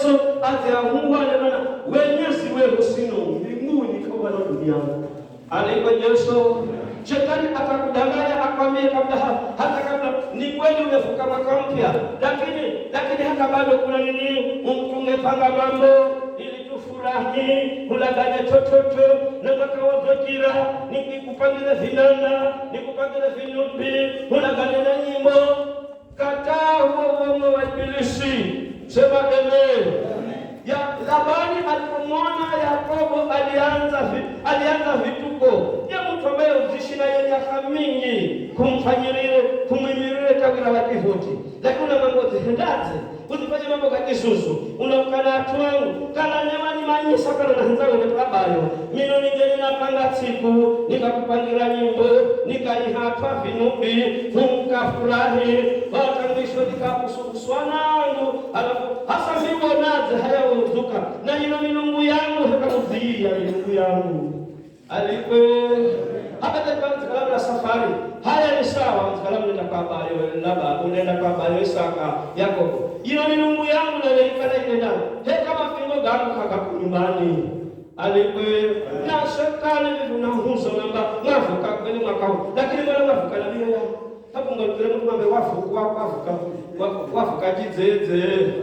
Yesu aziamua nena wenyezi wewe sino mbinguni kwa duniani. Aliko Yesu Shetani atakudanganya akwambie hata kabla ni kweli umevuka mwaka mpya, lakini hata bado kuna nini, tungepanga mambo ili tufurahi, ulaganye chochote na mwaka wazokira, nikikupangile vinanda, nikupangile vinubi, ulaganye na nyimbo. Kataa huo uongo wa ibilisi. Sema amen. Ya Labani alipomwona Yakobo alianza vituko. Ya mtu ambaye uzishina ya miaka mingi kumwimirie kabila wa kivuti. Lakini una mambo zihendaze. Uzifanye mambo kakisusu. Unaukana watu wangu. Kana nyama ni manyisa kana na henzangu netabayo. Mino ningeni napanga siku. Nikakupangira nyimbo. Nikaihatwa vinubi. Mkafurahi. Wakangisho nikakusukuswanangu. Alafu hasa miwo naze haya uzuka. Na ino milungu yangu hekamuziya milungu yangu. Alikwe hapa tekala la safari. Haya ni sawa mzikalamu nenda kwa habari laba unaenda kwa habari Isaka Yakobo. Ino milungu yangu na leikana inenda. Kama fingo gangu kaka nyumbani. Alikwe na shetani vivunahuzo namba ngavuka kweli mwakao. Lakini mbona ngavuka na biyo yangu. Hapo ngolekele mtu mambe wafuka jizeze.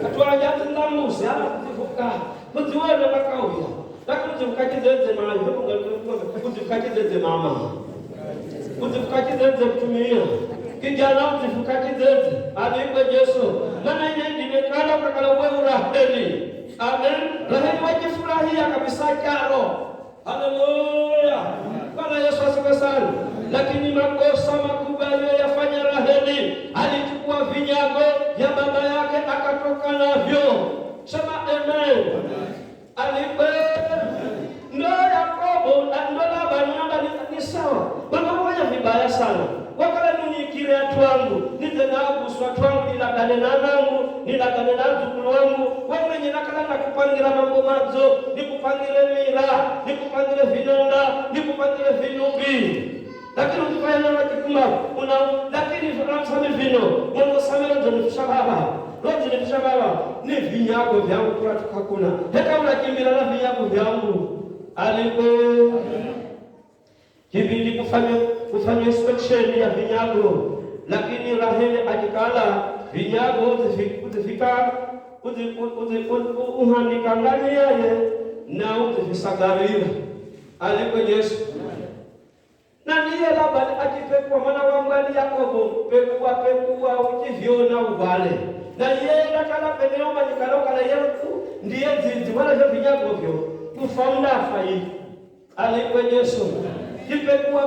Atuwajazi ndamusi ala kuzivuka. Kuziwele makawia. Lakini uzifukachizeze mahali. Hapo ngolekele mtu mambe uzifukachizeze mama. Uzifukachizeze mtumia. Kijana uzifukachizeze. Alikwe Yesu. Nana ine imekala kakala uwe Raheli. Amen. Raheli wajifurahia kabisa karo. Haleluya. Bwana Yesu asifiwe sana. Lakini makosa makubwa aliyofanya Raheli, alichukua vinyago vya baba yake akatoka navyo. Sema amen. Ndo Yakobo ndo Labani ni sawa. Wanafanya vibaya sana. Wakala nunikire watu wangu, nize naaguswa watu wangu, nilagane na nangu, nilagane na zukulu wangu. Wewe mwenye nakala nakupangira mambo mazo, nikupangire mira, nikupangire vinanda, nikupangire vinubi. Lakini ukifanya na kikuma lakini unasema vino mwana samela ndio nishababa roho ni nishababa ni vinyago vyangu kwa tukakuna hata unakimbia na vinyago vyangu aliko kibindi kufanya inspection ya vinyago. Lakini Raheli akikala vinyago uzifika uhandika ndani yeye na uzifisagarira aliko Yesu. Na ndiye Labani akipekua mwana wa mgali Yakobo pekua ukiviona ubale. Na yeye nakala peneoma nikaloka na yeye ndiye zizi wala vyo vinyago vyo kufaunda fai. Alikwe Yesu. Kipekua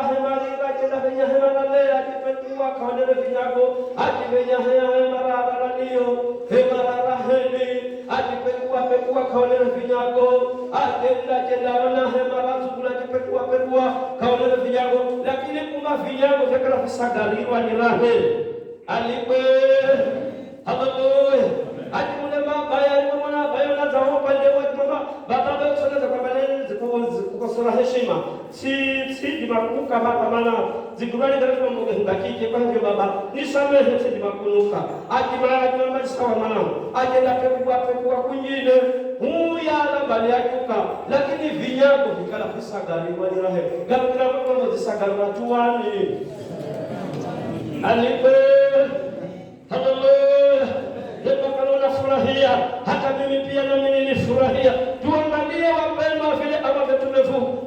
hemalira kena venya hemalale akipekua kaonele vinyago akivenya hemarara liyo hemarara heli akipekua kaonele vinyago akenda wana hemara zukula akipekua kaonele vinyago. Lakini kuma vinyago vyakala visagaliwa ni Raheli. Alikwe haleluya. Akimule mabaya alimwana bayo na zawo pale wa baba usoneza kwa maneno zikukosora heshima. Si dimakunuka baba maana zikurani ndio mungu ngakike. Kwa hivyo baba nisamehe si dimakunuka. Akimala sawa mwanangu. Ajenda pekua kunyine. Huya Labani yakuka. Lakini vinyago vikala visagaliwa ni Raheli. Gakira mkono zisagaliwa tuani. Alipe haleluya. Ndio nafurahia hata mimi pia na mimi nilifurahia. Tuangalie wapendwa vile ambavyo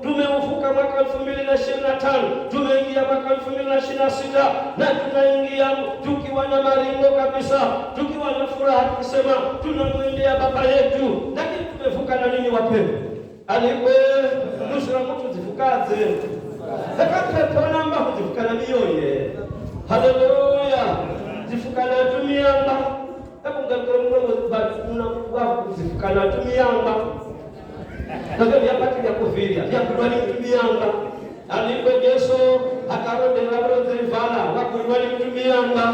tumeuvuka mwaka 2025, tumeingia mwaka 2026 na tunaingia tukiwa na maringo kabisa, tukiwa na furaha tukisema tunamwendea baba yetu. Lakini tumevuka na nini wapendwa? Alipe nusura mtu zivukaze. Hata namba kuzivuka na mioyo. Haleluya. Zivuka na tumianga. Hapo ngakora kuzifukana tumianga. Ndio yapati ya kufiria, ya kubali tumianga. Alipo Yesu akarode zilivala, wakubali tumianga.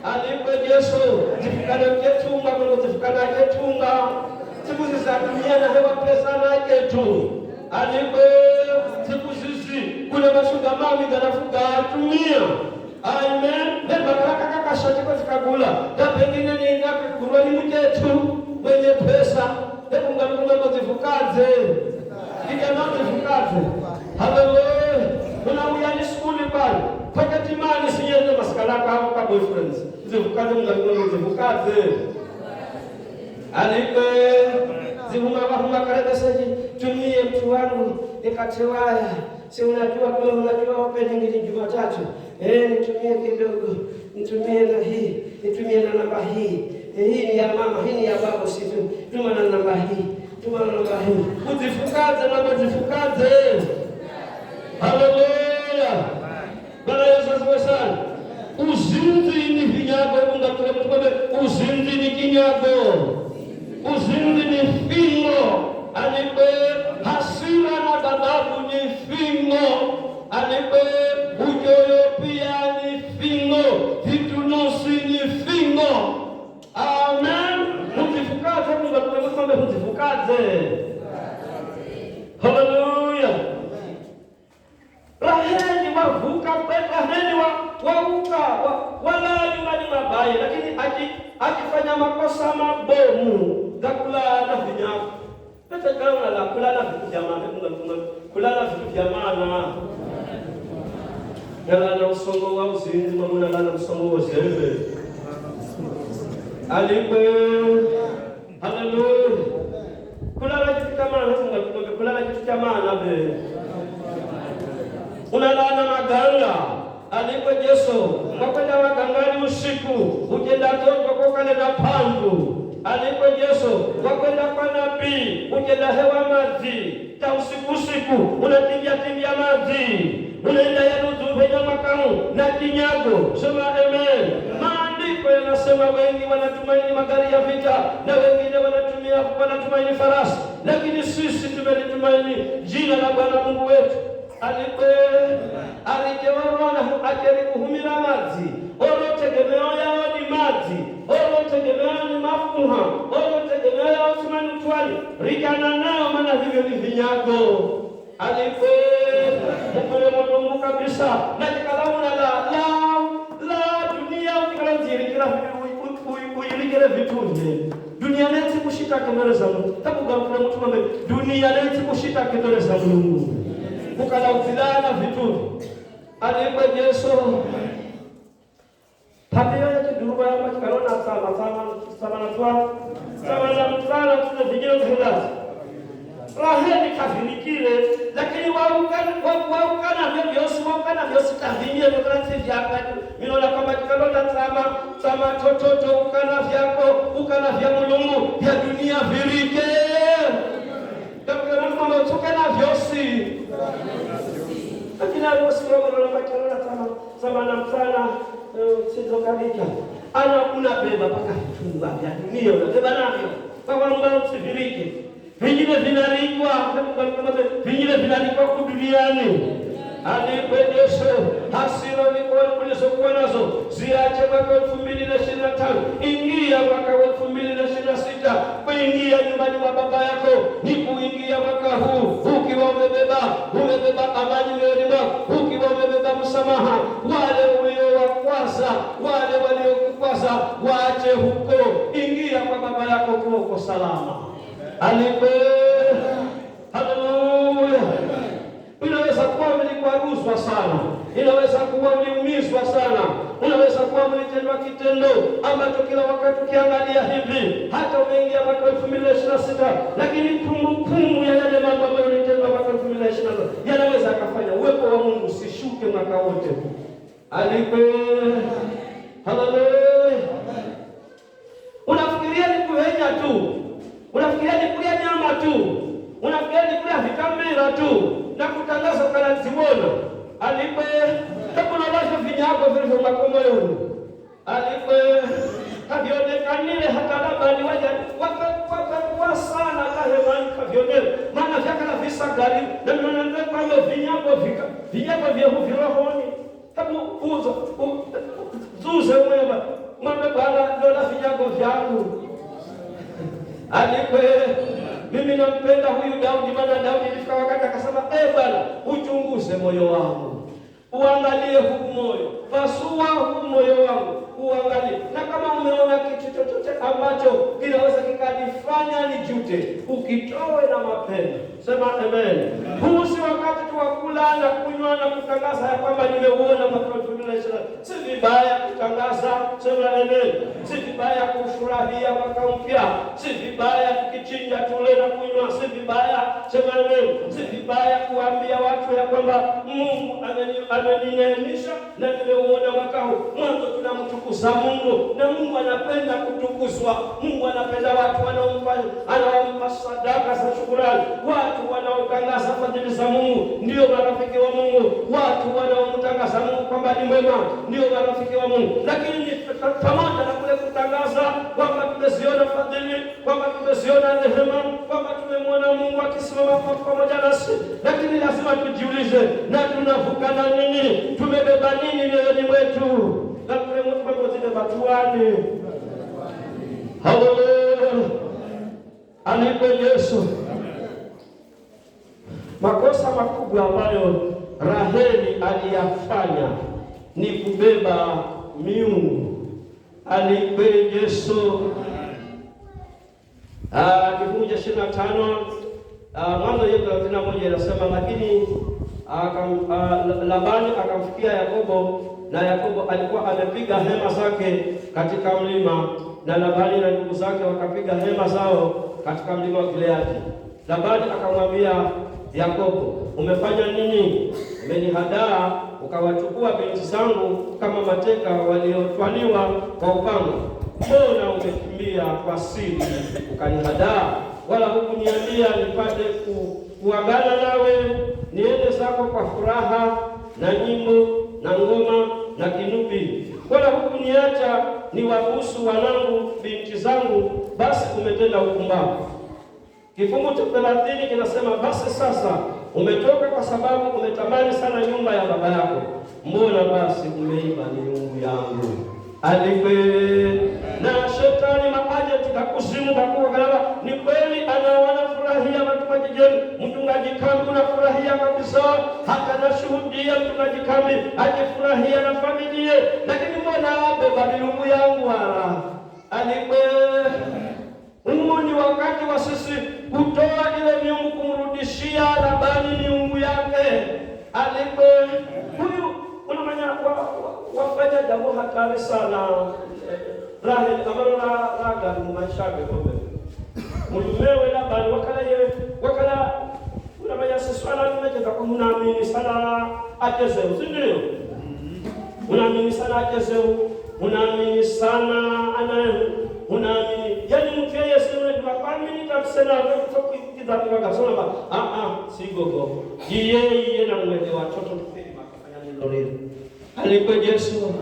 Alipo Yesu zifukana ketunga, zifukana ketunga. Siku za dunia na hewa pesa na ketu. Alipo siku sisi kule mashuga mami ganafuga tumia. Amen. Ndio baraka kaka shati kwa kula na pengine ni ngapi mjetu mwenye pesa hebu ngamuna zifukaze kijana zifukaze. Haleluya. Kuna uyani skuli pale pakati mali siyenye maskalaka hapo kwa boyfriends zifukaze ngamuna zifukaze. Alipe zihuma karebe seji tumie mtu wangu ikatewaya si unajua kule unajua opening ni Jumatatu nitumie kidogo nitumie na hii nitumie na namba hii hii ni ya mama hii ni ya baba situ tuma na namba hii tuma na namba hii uzifukaze na uzifukaze. Haleluya. Bwana Yesu asifiwe sana. Uzinzi ni vinyago ungatule mtu uzinzi ni kinyago. Uzinzi ni fingo. Alipe hasira na ghadhabu ni fingo. Alipe ujoyo pia ni fingo. Vitunusi ni fingo. Amen. Mtifukaze Mungu atumekwambia mtifukaze. Haleluya. Raheli wavuka Raheli wauka wala nyumbani mabaya lakini akifanya makosa mabomu dakula na vinyago. Hata kama la kula na vitu vya maana kula na vitu vya maana. Yala na usongo wa uzinzi mamuna na usongo wa zebe. Alipe. Haleluya. Kula na kitu kama na kula na kitu kama na be. Unalana maganga alipo Yesu wakwenda wagangani usiku ujenda toto kwa kale na pandu alipo Yesu wakwenda kwa nabii ujenda hewa maji ta usiku unakimbia maji unaenda yanuzu venye makamu na kinyago. Sema amen. Maandiko yanasema wengi wanatumaini magari ya vita na wengine wanatumaini farasi lakini sisi tumelitumaini jina la Bwana Mungu wetu. Alijewarona akikuhumira mazi olo tegemeo yao ni mazi olo tegemeo ni mafuha olo tegemeo yao simani utwali rigana nao maana hivyo ni vinyago. Alipe mkule mwadungu kabisa na kikalauna la dunia ukikalazirikira uyilikire vitunje dunia neti kushita kemere za Mungu tabuga mkule mtu mame dunia neti kushita kemere za Mungu ukala utilana vitu. Alipe Yesu tabia yake duruba ya makikalona sama na mtana tuna vijino kuhulazi Raheli kafinikile lakini waukana vyosi tavinye mkansi vyaka minona kama kikalona sama tototo ukana vyako ukana vya Mulungu vya dunia virike kakuna mama utukana vyosi lakini aliposikia mwanadamu sama na mtana sizokalika ana unabeba paka vitu vya dunia unabeba navyo kwa Mungu usivirike vingine vinalikwa duniani. Alipe Yesu hasira ulizokuwa nazo ziache mwaka 2025 ingia mwaka 2026 kuingia nyumbani mwa baba yako ni kuingia mwaka huu ukiwa umebeba amani moyoni mwako ukiwa umebeba msamaha. Wale uliowakwaza wale waliokukwaza waache huko ingia kwa baba yako uko salama. Alipe. Haleluya. Inaweza kuwa mlikwaruzwa sana, inaweza kuwa mliumizwa sana, unaweza kuwa mlitendwa kitendo ambacho kila wakati ukiangalia hivi hata umeingia mwaka 2026 lakini kumbukumbu ya yale mambo ambayo ulitendwa mwaka 2026 yanaweza akafanya uwepo wa Mungu usishuke mwaka wote. Alipe. Haleluya. Unafikiria ni kuhenya tu, unafikiria ni kulia nyama tu, unafikiria ni kulia vikamera tu na kutangaza ukanazibona. Alipe. Kama unawasha vinyago vilivyo makomoyoni. Alipe. Havionekanile hata labda ni waja wakakuwa sana kahemani kavionele maana vyakala visa gari na mnanende kwa hiyo vinyago vya virohoni tabu zuze mwema mwambe Bwana dola vinyago vyangu. Alipe. Mimi nampenda huyu Daudi maana Daudi ilifika wakati akasema Bwana uchunguze moyo wangu uangalie huu moyo pasua huu moyo wangu uangalie na ambacho kinaweza kikanifanya nijute, ukitoe na mapema. Sema amen. Huu si wakati tu wa kula na kunywa na kutangaza ya kwamba nimeuona mwaka 2020. Si vibaya kutangaza, sema amen. Si vibaya kufurahia mwaka mpya, si vibaya tukichinja tule na kunywa, si vibaya, sema amen. Si vibaya kuambia watu ya kwamba Mungu amenineemisha na nimeuona mwaka huu. Mwanzo tunamtukuza Mungu, na Mungu anapenda kutukuzwa. Mungu anapenda watu wanaompa sadaka za shukrani. Watu wanaotangaza fadhili za Mungu ndio marafiki wa Mungu. Watu wanaomtangaza Mungu kwamba ni mwema ndio marafiki wa Mungu. Lakini ni pamoja na kule kutangaza kwamba tumeziona fadhili, kwamba tumeziona rehema, kwamba tumemwona Mungu akisimama pamoja nasi, lakini lazima tujiulize, na tunavuka na nini? Tumebeba nini mioyoni mwetu? Na tumebeba zile batuani. Haleluya. Alipo Yesu. Makosa makubwa ambayo Raheli aliyafanya ni kubeba miungu. Alipo Yesu. Kifungu cha 25 Mwanzo 31 inasema, lakini Labani akamfikia Yakobo, na Yakobo alikuwa amepiga hema zake katika mlima, na Labani na ndugu zake wakapiga hema zao katika mlima wa Gileadi. Labani akamwambia Yakobo, umefanya nini? Umenihadaa ukawachukua binti zangu kama mateka waliotwaliwa kwa upanga. Mbona umekimbia kwa siri ukanihadaa, wala hukuniambia nipate kuagana nawe niende zako kwa furaha na nyimbo na ngoma na kinubi, wala hukuniacha niwabusu wanangu binti zangu? Basi umetenda upumbavu. Kifungu cha 30 kinasema, basi sasa umetoka kwa sababu umetamani sana nyumba ya baba yako. Mbona basi umeiba miungu yangu? Alipe na shetani maaje tukakuzimu kwa galaba. Ni kweli wanafurahia watu wa jijeni, mchungaji kambi unafurahia kabisa, hata nashuhudia mchungaji kambi ajifurahia na familia, lakini mbona beba miungu yangu wala? Alipe ni wakati wa sisi kutoa ile miungu, kumrudishia Labani miungu yake. Alipe huyu unamanya wafanya jambo hatari sana. Raheli amara raga maisha yake kwa mumewe Labani wakala unamanya siswala tumecheza kwa munaamini sana achezeu, si ndio? Unaamini sana achezeu, unaamini sana unaamini yani mtu yeye sema kwa mimi nitasema kwa kidhabiwa kasona ba sigogo yeye na mwende watoto tupeni makafanya neno lile. Alipo Yesu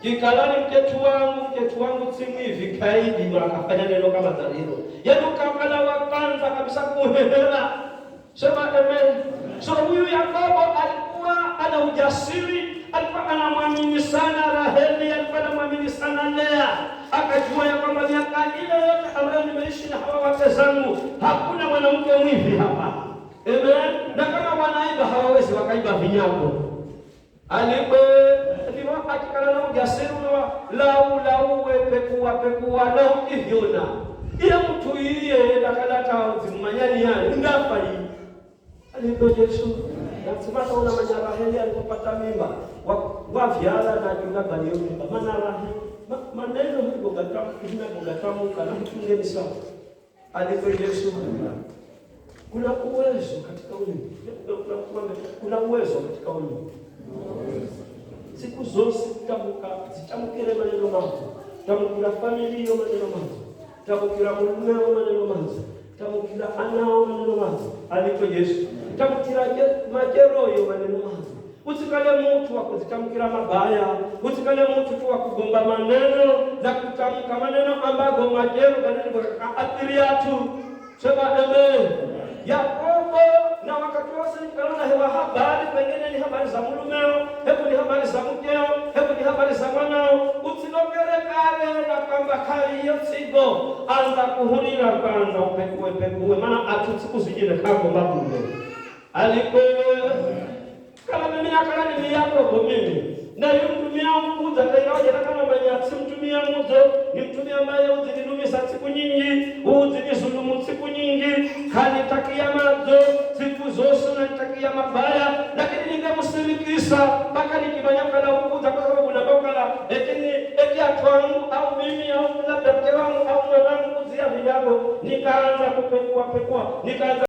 kikalani mketu wangu simu hivi kaidi makafanya neno kama dalilo, yani ukakala wa kwanza kabisa kuhehela. Sema amen. So huyu Yakobo alikuwa ana ujasiri, alikuwa anamwamini sana Raheli, alikuwa anamwamini sana Lea. Akajua ya kwamba miaka ile yote ambayo nimeishi na hawa wake zangu hakuna mwanamke mwivi hapa. Amen. Na kama wanaiba hawawezi wakaiba vinyago. Alipo ndivyo akikala na ujasiri lauwe pekua na ukivyona. Ila mtu iye nakalata zimanyani yani ngafa hii. Alipo Yesu. Nasema taona Raheli alipopata mimba wavyala na juga baliyo mimba. Maana Raheli maneno hivyo gatamu kana mtunge sawa. Alipo Yesu. Kuna uwezo katika ulimwengu. Kuna uwezo katika ulimwengu. Siku zote zitamkere maneno mazo. Tamkira familia maneno mazo. Tamkira mume maneno mazo. Tamkira anao maneno mazo. Alipo Yesu. Tamkira majero yo maneno mazo. Usikale mtu wa kuzitamkira mabaya, usikale mtu tu wa kugomba maneno na kutamka maneno ambayo majero kaneno athiri watu. Sema amen. Yakobo na wakati wose nikaona hewa habari, pengine ni habari za mulumeo, hebu ni habari za mkeo, hebu ni habari za mwanao. Usilogere kale na kwamba kali yosigo anza kuhulira kwanza upekue maana atusiku zijine kako mabume. Alipo kama mimi nakala ni Yakobo mimi na yungu simtumia mkuza kaingaje kama mwenye simtumia muzo ni mtumia ambaye uzinilumisa siku nyingi uzinisulumu siku nyingi kanitakia mazo siku zote nanitakia mabaya lakini ningemusimikisa mpaka nikimanyaka na ukuza kwa sababu nabokala eti atwangu au mimi au labda mke wangu au mwanangu kuzia vijago nikaanza kupekua nikaanza